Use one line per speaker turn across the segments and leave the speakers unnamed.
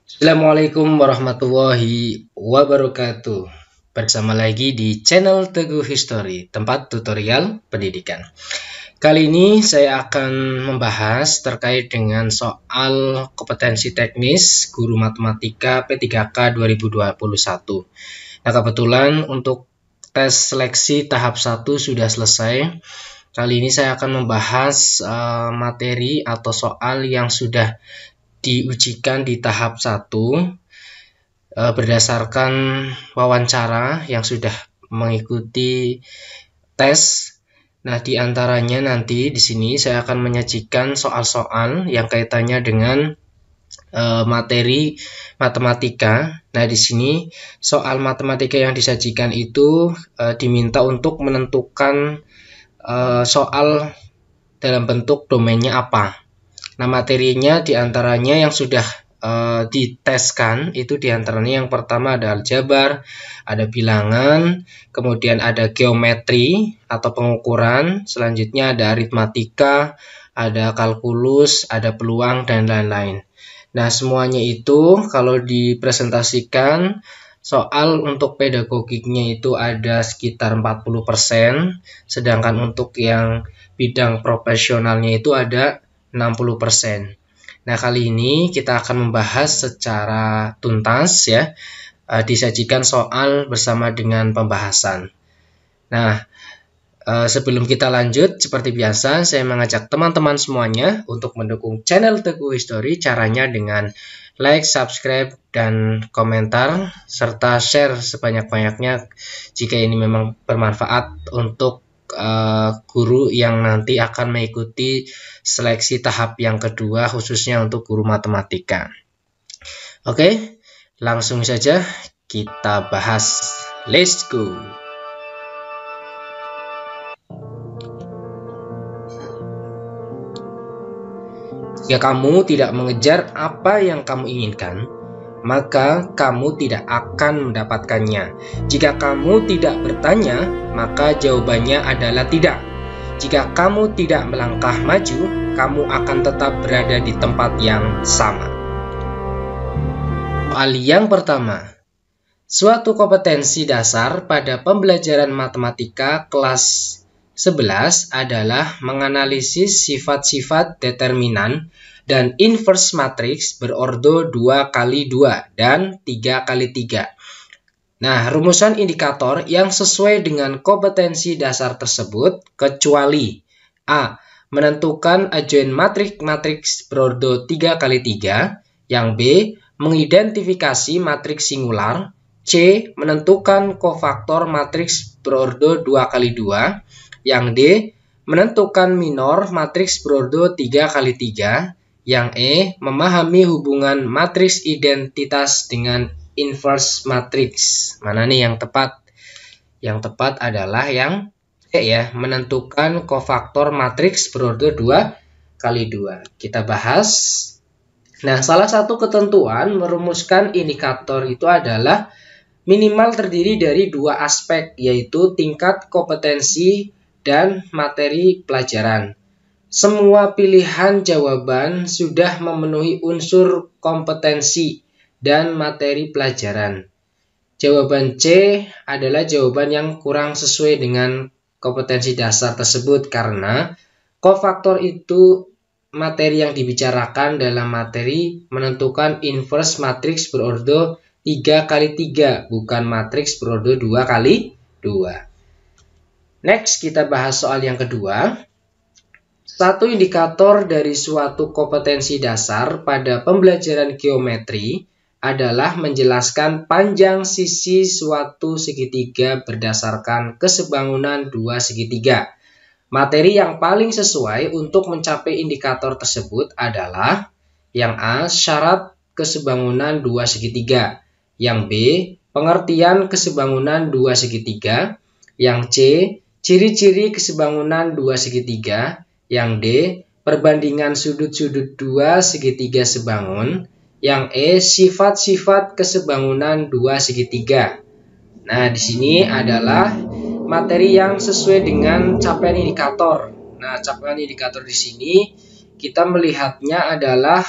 Assalamualaikum warahmatullahi wabarakatuh. Bersama lagi di channel Teguh History, tempat tutorial pendidikan. Kali ini saya akan membahas terkait dengan soal kompetensi teknis guru matematika P3K 2021. Nah, kebetulan untuk tes seleksi tahap 1 sudah selesai. Kali ini saya akan membahas materi atau soal yang sudah diujikan di tahap 1 berdasarkan wawancara yang sudah mengikuti tes. Nah, di antaranya nanti di sini saya akan menyajikan soal-soal yang kaitannya dengan materi matematika. Nah, di sini soal matematika yang disajikan itu diminta untuk menentukan soal dalam bentuk domainnya apa. Nah, materinya diantaranya yang sudah diteskan itu diantaranya yang pertama ada aljabar, ada bilangan, kemudian ada geometri atau pengukuran, selanjutnya ada aritmatika, ada kalkulus, ada peluang, dan lain-lain. Nah, semuanya itu kalau dipresentasikan soal untuk pedagogiknya itu ada sekitar 40%, sedangkan untuk yang bidang profesionalnya itu ada 60%. Nah, kali ini kita akan membahas secara tuntas ya, disajikan soal bersama dengan pembahasan. Nah, sebelum kita lanjut, seperti biasa saya mengajak teman-teman semuanya untuk mendukung channel Teguh History. Caranya dengan like, subscribe, dan komentar, serta share sebanyak-banyaknya jika ini memang bermanfaat untuk guru yang nanti akan mengikuti seleksi tahap yang kedua khususnya untuk guru matematika. Oke, langsung saja kita bahas. Let's go. Jika kamu tidak mengejar apa yang kamu inginkan, maka kamu tidak akan mendapatkannya. Jika kamu tidak bertanya, maka jawabannya adalah tidak. Jika kamu tidak melangkah maju, kamu akan tetap berada di tempat yang sama. Soal yang pertama. Suatu kompetensi dasar pada pembelajaran matematika kelas 11 adalah menganalisis sifat-sifat determinan dan inverse matriks berordo 2x2 dan 3x3. Nah, rumusan indikator yang sesuai dengan kompetensi dasar tersebut kecuali A. Menentukan adjoint matriks berordo 3x3, yang B. Mengidentifikasi matriks singular, C. Menentukan kofaktor matriks berordo 2x2, yang D. Menentukan minor matriks berordo 3x3, yang E. Memahami hubungan matriks identitas dengan inverse matriks. Mana nih yang tepat? Yang tepat adalah yang C ya, menentukan kofaktor matriks berordo 2x2. Kita bahas. Nah, salah satu ketentuan merumuskan indikator itu adalah minimal terdiri dari dua aspek, yaitu tingkat kompetensi dan materi pelajaran. Semua pilihan jawaban sudah memenuhi unsur kompetensi dan materi pelajaran. Jawaban C adalah jawaban yang kurang sesuai dengan kompetensi dasar tersebut karena kofaktor itu materi yang dibicarakan dalam materi menentukan inverse matriks berordo 3x3, bukan matriks berordo 2x2. Next, kita bahas soal yang kedua. Satu indikator dari suatu kompetensi dasar pada pembelajaran geometri adalah menjelaskan panjang sisi suatu segitiga berdasarkan kesebangunan dua segitiga. Materi yang paling sesuai untuk mencapai indikator tersebut adalah yang A. Syarat kesebangunan dua segitiga, yang B. Pengertian kesebangunan dua segitiga, yang C. Ciri-ciri kesebangunan dua segitiga, yang D. Perbandingan sudut-sudut dua segitiga sebangun, yang E. Sifat-sifat kesebangunan dua segitiga. Nah, di sini adalah materi yang sesuai dengan capaian indikator. Nah, capaian indikator di sini kita melihatnya adalah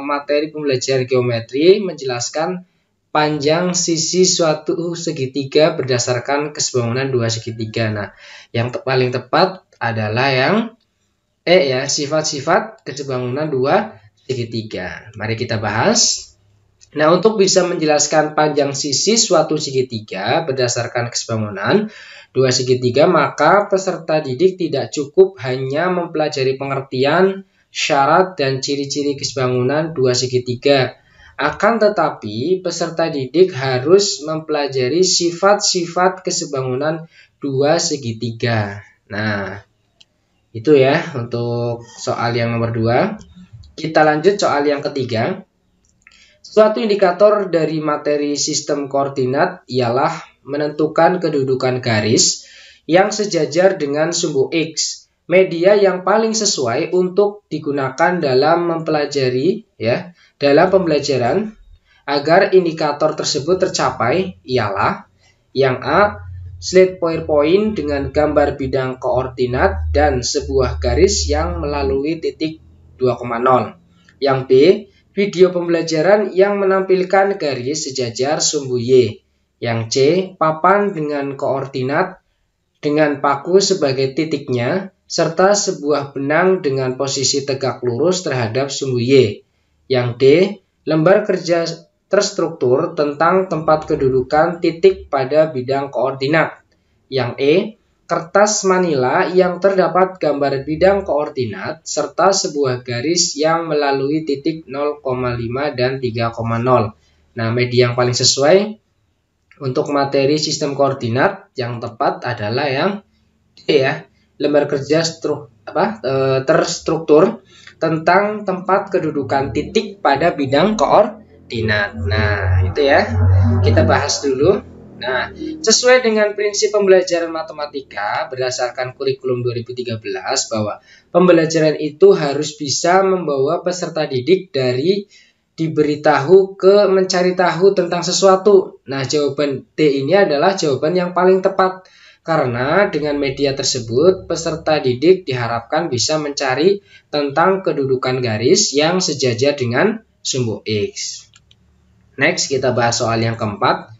materi pembelajaran geometri menjelaskan panjang sisi suatu segitiga berdasarkan kesebangunan dua segitiga. Nah, yang paling tepat adalah yang ya, sifat-sifat kesebangunan dua segitiga. Mari kita bahas. Nah, untuk bisa menjelaskan panjang sisi suatu segitiga berdasarkan kesebangunan dua segitiga, maka peserta didik tidak cukup hanya mempelajari pengertian, syarat, dan ciri-ciri kesebangunan dua segitiga. Akan tetapi, peserta didik harus mempelajari sifat-sifat kesebangunan dua segitiga. Nah, itu ya untuk soal yang nomor 2. Kita lanjut soal yang ketiga. Suatu indikator dari materi sistem koordinat ialah menentukan kedudukan garis yang sejajar dengan sumbu X. Media yang paling sesuai untuk digunakan dalam mempelajari dalam pembelajaran agar indikator tersebut tercapai ialah yang A, slide PowerPoint dengan gambar bidang koordinat dan sebuah garis yang melalui titik 2,0. Yang B, video pembelajaran yang menampilkan garis sejajar sumbu Y. Yang C, papan dengan koordinat dengan paku sebagai titiknya, serta sebuah benang dengan posisi tegak lurus terhadap sumbu Y. Yang D, lembar kerja terstruktur tentang tempat kedudukan titik pada bidang koordinat. Yang E, kertas manila yang terdapat gambar bidang koordinat serta sebuah garis yang melalui titik 0,5 dan 3,0. Nah, media yang paling sesuai untuk materi sistem koordinat yang tepat adalah yang D ya, lembar kerja terstruktur tentang tempat kedudukan titik pada bidang koordinat. Nah, itu ya. Kita bahas dulu. Nah, sesuai dengan prinsip pembelajaran matematika berdasarkan kurikulum 2013 bahwa pembelajaran itu harus bisa membawa peserta didik dari diberitahu ke mencari tahu tentang sesuatu. Nah, jawaban D ini adalah jawaban yang paling tepat. Karena dengan media tersebut, peserta didik diharapkan bisa mencari tentang kedudukan garis yang sejajar dengan sumbu X. Next, kita bahas soal yang keempat.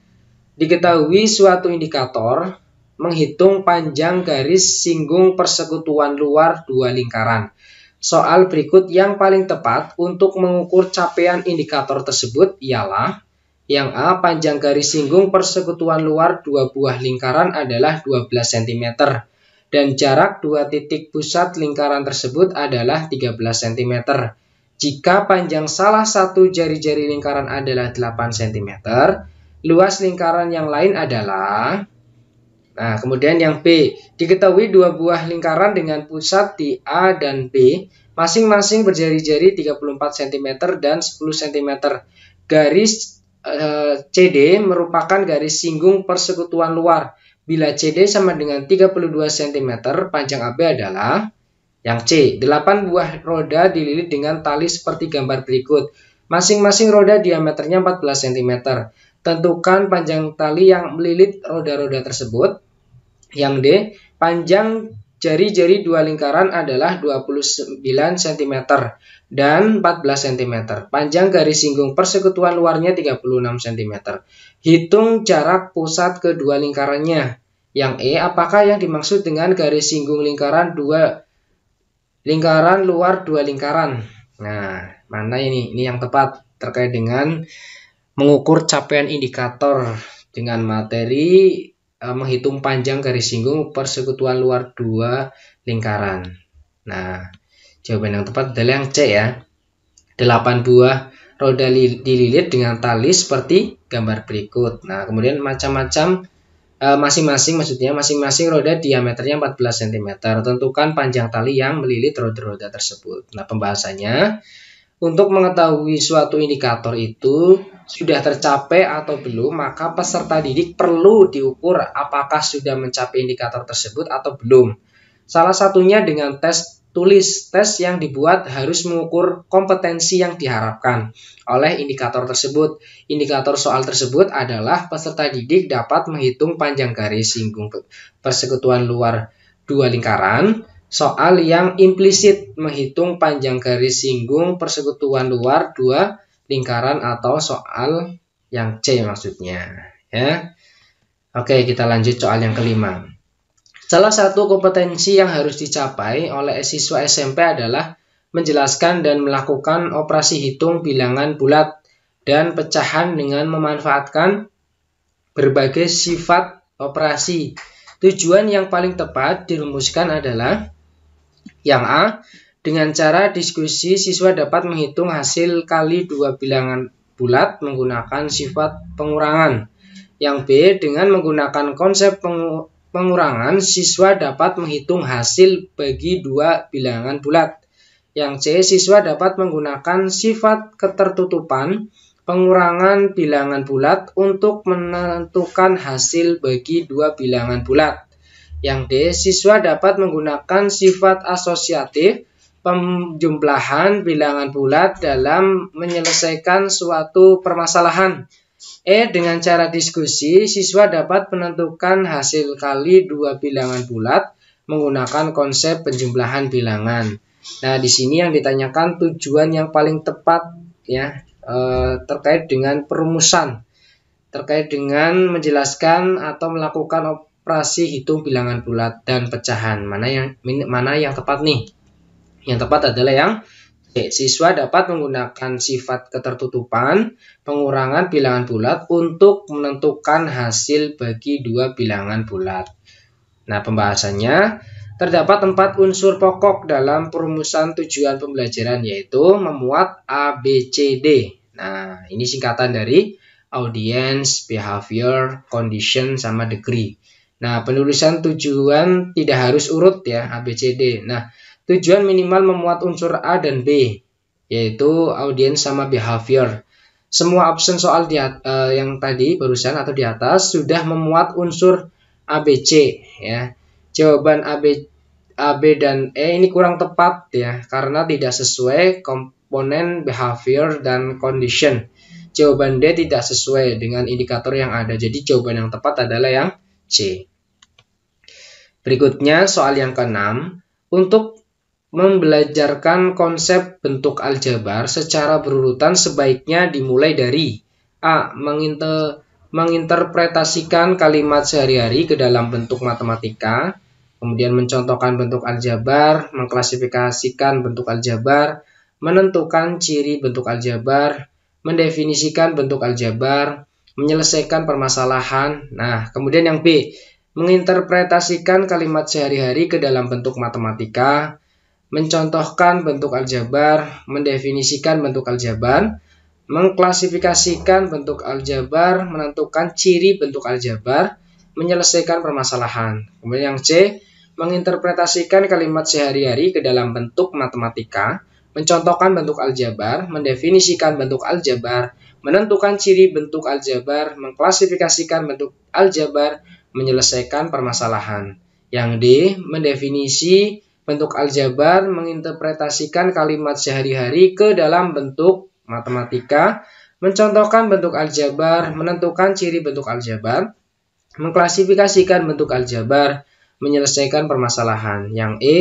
Diketahui suatu indikator menghitung panjang garis singgung persekutuan luar dua lingkaran. Soal berikut yang paling tepat untuk mengukur capaian indikator tersebut ialah yang A, panjang garis singgung persekutuan luar dua buah lingkaran adalah 12 cm dan jarak dua titik pusat lingkaran tersebut adalah 13 cm. Jika panjang salah satu jari-jari lingkaran adalah 8 cm, luas lingkaran yang lain adalah. Nah, kemudian yang B, diketahui dua buah lingkaran dengan pusat di A dan B, masing-masing berjari-jari 34 cm dan 10 cm. Garis CD merupakan garis singgung persekutuan luar. Bila CD sama dengan 32 cm, panjang AB adalah yang C, 8 buah roda dililit dengan tali seperti gambar berikut. Masing-masing roda diameternya 14 cm. Tentukan panjang tali yang melilit roda-roda tersebut. Yang D, panjang jari-jari dua lingkaran adalah 29 cm dan 14 cm. Panjang garis singgung persekutuan luarnya 36 cm. Hitung jarak pusat kedua lingkarannya. Yang E, apakah yang dimaksud dengan garis singgung lingkaran luar dua lingkaran? Nah, mana ini? Ini yang tepat terkait dengan mengukur capaian indikator dengan materi menghitung panjang garis singgung persekutuan luar dua lingkaran. Nah, jawaban yang tepat adalah yang C ya. 8 buah roda dililit dengan tali seperti gambar berikut. Nah, kemudian masing-masing roda diameternya 14 cm. Tentukan panjang tali yang melilit roda-roda tersebut. Nah, pembahasannya, untuk mengetahui suatu indikator itu sudah tercapai atau belum, maka peserta didik perlu diukur apakah sudah mencapai indikator tersebut atau belum. Salah satunya dengan tes tulis. Tes yang dibuat harus mengukur kompetensi yang diharapkan oleh indikator tersebut. Indikator soal tersebut adalah peserta didik dapat menghitung panjang garis singgung persekutuan luar dua lingkaran soal yang implisit, menghitung panjang garis singgung persekutuan luar dua lingkaran, atau soal yang C maksudnya ya. Oke, kita lanjut soal yang kelima. Salah satu kompetensi yang harus dicapai oleh siswa SMP adalah menjelaskan dan melakukan operasi hitung bilangan bulat dan pecahan dengan memanfaatkan berbagai sifat operasi. Tujuan yang paling tepat dirumuskan adalah yang A, dengan cara diskusi siswa dapat menghitung hasil kali dua bilangan bulat menggunakan sifat pengurangan. Yang B, dengan menggunakan konsep pengurangan siswa dapat menghitung hasil bagi dua bilangan bulat. Yang C, siswa dapat menggunakan sifat ketertutupan pengurangan bilangan bulat untuk menentukan hasil bagi dua bilangan bulat. Yang D, siswa dapat menggunakan sifat asosiatif penjumlahan bilangan bulat dalam menyelesaikan suatu permasalahan. E, dengan cara diskusi, siswa dapat menentukan hasil kali dua bilangan bulat menggunakan konsep penjumlahan bilangan. Nah, di sini yang ditanyakan tujuan yang paling tepat ya, terkait dengan perumusan, terkait dengan menjelaskan atau melakukan operasi hitung bilangan bulat dan pecahan. Mana yang tepat nih? Yang tepat adalah yang C. Siswa dapat menggunakan sifat ketertutupan pengurangan bilangan bulat untuk menentukan hasil bagi dua bilangan bulat. Nah, pembahasannya terdapat 4 unsur pokok dalam perumusan tujuan pembelajaran, yaitu memuat A, B, C, D. Nah, ini singkatan dari audience, behavior, condition, sama degree. Nah, penulisan tujuan tidak harus urut ya, A, B, C, D. Nah, tujuan minimal memuat unsur A dan B, yaitu audience sama behavior. Semua option soal yang tadi barusan atau di atas sudah memuat unsur A, B, C ya. Jawaban A, B dan E ini kurang tepat ya, karena tidak sesuai komponen behavior dan condition. Jawaban D tidak sesuai dengan indikator yang ada. Jadi jawaban yang tepat adalah yang C. Berikutnya soal yang ke-6. Untuk membelajarkan konsep bentuk aljabar secara berurutan sebaiknya dimulai dari A, menginterpretasikan kalimat sehari-hari ke dalam bentuk matematika, kemudian mencontohkan bentuk aljabar, mengklasifikasikan bentuk aljabar, menentukan ciri bentuk aljabar, mendefinisikan bentuk aljabar, menyelesaikan permasalahan. Nah, kemudian yang B, menginterpretasikan kalimat sehari-hari ke dalam bentuk matematika, mencontohkan bentuk aljabar, mendefinisikan bentuk aljabar, mengklasifikasikan bentuk aljabar, menentukan ciri bentuk aljabar, menyelesaikan permasalahan. Kemudian yang C, menginterpretasikan kalimat sehari-hari ke dalam bentuk matematika, mencontohkan bentuk aljabar, mendefinisikan bentuk aljabar, menentukan ciri bentuk aljabar, mengklasifikasikan bentuk aljabar, menyelesaikan permasalahan. Yang D, mendefinisi bentuk aljabar, menginterpretasikan kalimat sehari-hari ke dalam bentuk matematika, mencontohkan bentuk aljabar, menentukan ciri bentuk aljabar, mengklasifikasikan bentuk aljabar, menyelesaikan permasalahan. Yang E,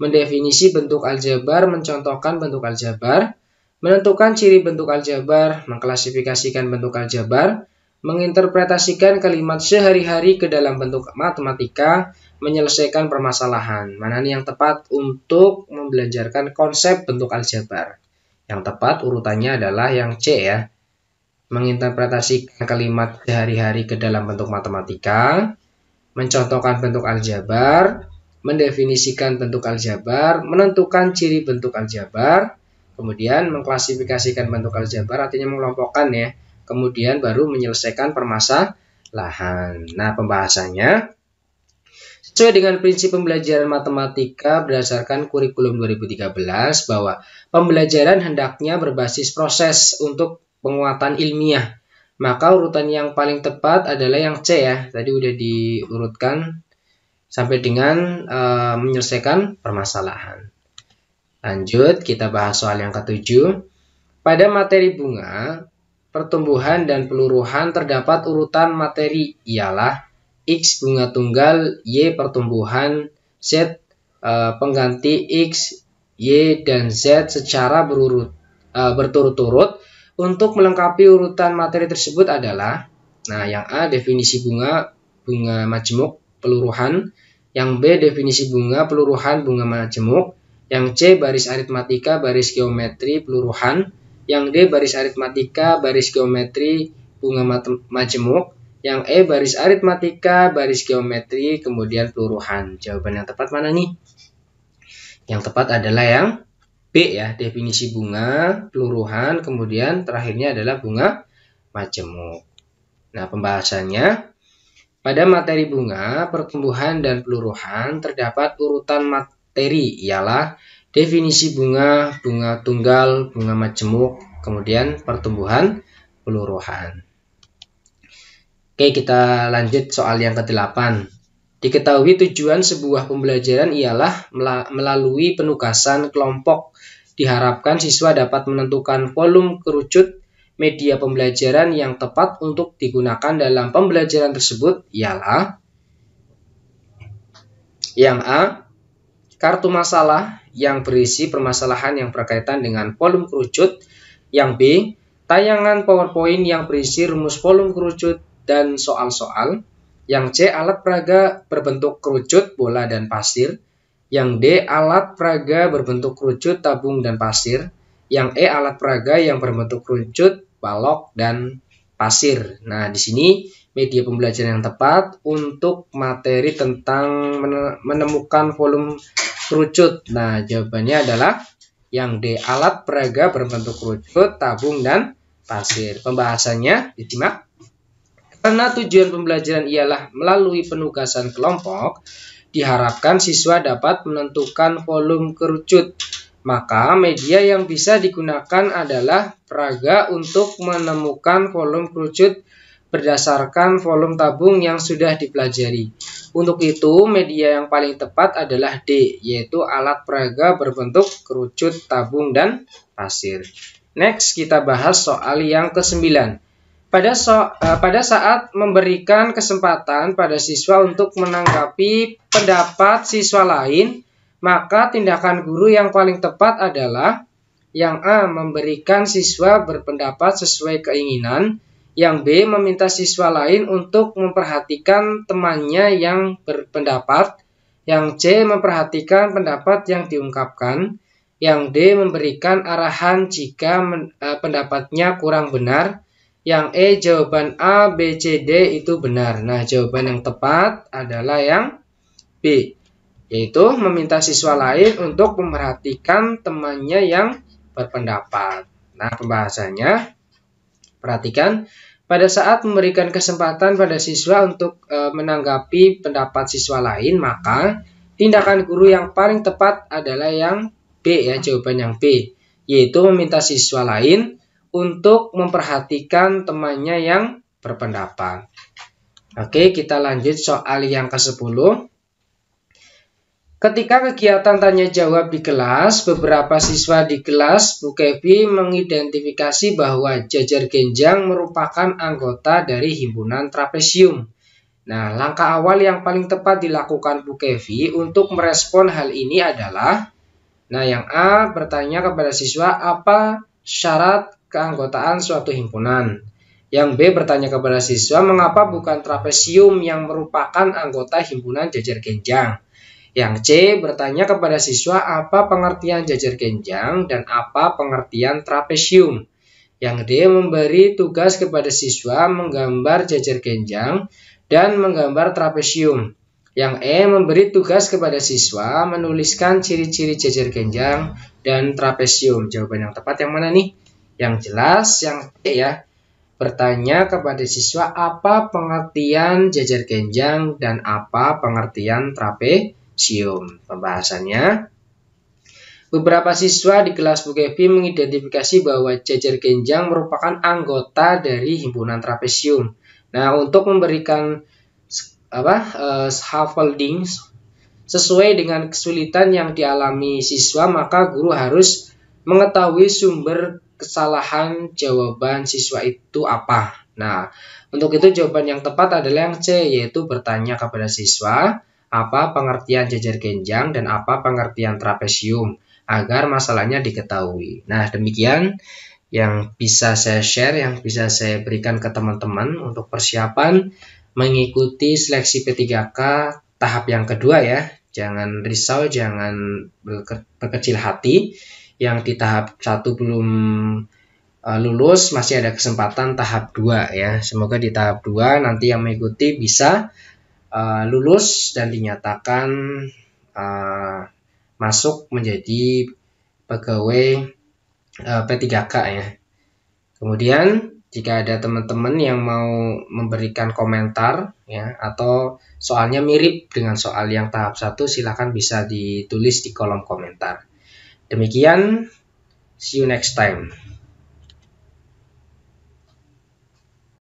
mendefinisi bentuk aljabar, mencontohkan bentuk aljabar, menentukan ciri bentuk aljabar, mengklasifikasikan bentuk aljabar, menginterpretasikan kalimat sehari-hari ke dalam bentuk matematika, menyelesaikan permasalahan. Mana nih yang tepat untuk membelajarkan konsep bentuk aljabar? Yang tepat urutannya adalah yang C ya. Menginterpretasikan kalimat sehari-hari ke dalam bentuk matematika, mencontohkan bentuk aljabar, mendefinisikan bentuk aljabar, menentukan ciri bentuk aljabar, kemudian mengklasifikasikan bentuk aljabar, artinya mengelompokkan ya. Kemudian baru menyelesaikan permasalahan. Nah, pembahasannya sesuai dengan prinsip pembelajaran matematika berdasarkan kurikulum 2013 bahwa pembelajaran hendaknya berbasis proses untuk penguatan ilmiah. Maka urutan yang paling tepat adalah yang C ya. Tadi udah diurutkan sampai dengan menyelesaikan permasalahan. Lanjut, kita bahas soal yang ke-7. Pada materi bunga, pertumbuhan dan peluruhan terdapat urutan materi ialah X bunga tunggal, Y pertumbuhan, Z pengganti X, Y, dan Z secara berturut-turut. Untuk melengkapi urutan materi tersebut adalah, nah yang A definisi bunga majemuk peluruhan, yang B definisi bunga peluruhan bunga majemuk, yang C baris aritmatika baris geometri peluruhan, yang D baris aritmatika baris geometri bunga majemuk, yang E baris aritmatika baris geometri kemudian peluruhan. Jawaban yang tepat mana nih? Yang tepat adalah yang B ya, definisi bunga, peluruhan, kemudian terakhirnya adalah bunga majemuk. Nah, pembahasannya, pada materi bunga, pertumbuhan, dan peluruhan terdapat urutan materi, ialah definisi bunga, bunga tunggal, bunga majemuk, kemudian pertumbuhan, peluruhan. Oke, kita lanjut soal yang ke-8. Diketahui tujuan sebuah pembelajaran ialah melalui penugasan kelompok. Diharapkan siswa dapat menentukan volume kerucut media pembelajaran yang tepat untuk digunakan dalam pembelajaran tersebut ialah yang A, kartu masalah yang berisi permasalahan yang berkaitan dengan volume kerucut, yang B, tayangan PowerPoint yang berisi rumus volume kerucut dan soal-soal, yang C, alat peraga berbentuk kerucut, bola, dan pasir. Yang D, alat peraga berbentuk kerucut, tabung, dan pasir. Yang E, alat peraga yang berbentuk kerucut, balok, dan pasir. Nah, di sini media pembelajaran yang tepat untuk materi tentang menemukan volume kerucut. Nah, jawabannya adalah yang D, alat peraga berbentuk kerucut, tabung, dan pasir. Pembahasannya disimak. Karena tujuan pembelajaran ialah melalui penugasan kelompok, diharapkan siswa dapat menentukan volume kerucut. Maka media yang bisa digunakan adalah peraga untuk menemukan volume kerucut berdasarkan volume tabung yang sudah dipelajari. Untuk itu, media yang paling tepat adalah D, yaitu alat peraga berbentuk kerucut, tabung, dan pasir. Next, kita bahas soal yang ke-9. Pada saat memberikan kesempatan pada siswa untuk menanggapi pendapat siswa lain, maka tindakan guru yang paling tepat adalah yang A, memberikan siswa berpendapat sesuai keinginan, yang B, meminta siswa lain untuk memperhatikan temannya yang berpendapat, yang C, memperhatikan pendapat yang diungkapkan, yang D, memberikan arahan jika pendapatnya kurang benar, yang E, jawaban A, B, C, D itu benar. Nah, jawaban yang tepat adalah yang B, yaitu meminta siswa lain untuk memperhatikan temannya yang berpendapat. Nah, pembahasannya, perhatikan, pada saat memberikan kesempatan pada siswa untuk menanggapi pendapat siswa lain, maka tindakan guru yang paling tepat adalah yang B ya, jawaban yang B, yaitu meminta siswa lain untuk memperhatikan temannya yang berpendapat. Oke, kita lanjut soal yang ke-10. Ketika kegiatan tanya jawab di kelas, beberapa siswa di kelas Bu Kevi mengidentifikasi bahwa Jajar Genjang merupakan anggota dari himpunan trapesium. Nah, langkah awal yang paling tepat dilakukan Bu Kevi untuk merespon hal ini adalah, nah, yang A, bertanya kepada siswa apa syarat keanggotaan suatu himpunan. Yang B, bertanya kepada siswa mengapa bukan trapesium yang merupakan anggota himpunan Jajar Genjang. Yang C, bertanya kepada siswa apa pengertian Jajar Genjang dan apa pengertian trapesium. Yang D, memberi tugas kepada siswa menggambar Jajar Genjang dan menggambar trapesium. Yang E, memberi tugas kepada siswa menuliskan ciri-ciri Jajar Genjang dan trapesium. Jawaban yang tepat yang mana nih? Yang jelas yang E ya, bertanya kepada siswa apa pengertian Jajar Genjang dan apa pengertian trapesium. Pembahasannya, beberapa siswa di kelas Bu Kevi mengidentifikasi bahwa Jajar Genjang merupakan anggota dari himpunan trapesium. Nah, untuk memberikan scaffolding sesuai dengan kesulitan yang dialami siswa, maka guru harus mengetahui sumber kesalahan jawaban siswa itu apa. Nah, untuk itu jawaban yang tepat adalah yang C, yaitu bertanya kepada siswa apa pengertian jejer genjang dan apa pengertian trapesium agar masalahnya diketahui. Nah, demikian yang bisa saya share, yang bisa saya berikan ke teman-teman untuk persiapan mengikuti seleksi P3K tahap yang kedua ya. Jangan risau, jangan berkecil hati. Yang di tahap 1 belum lulus, masih ada kesempatan tahap 2 ya. Semoga di tahap 2 nanti yang mengikuti bisa lulus dan dinyatakan masuk menjadi pegawai P3K ya. Kemudian jika ada teman-teman yang mau memberikan komentar ya atau soalnya mirip dengan soal yang tahap 1, silakan bisa ditulis di kolom komentar. Demikian, see you next time.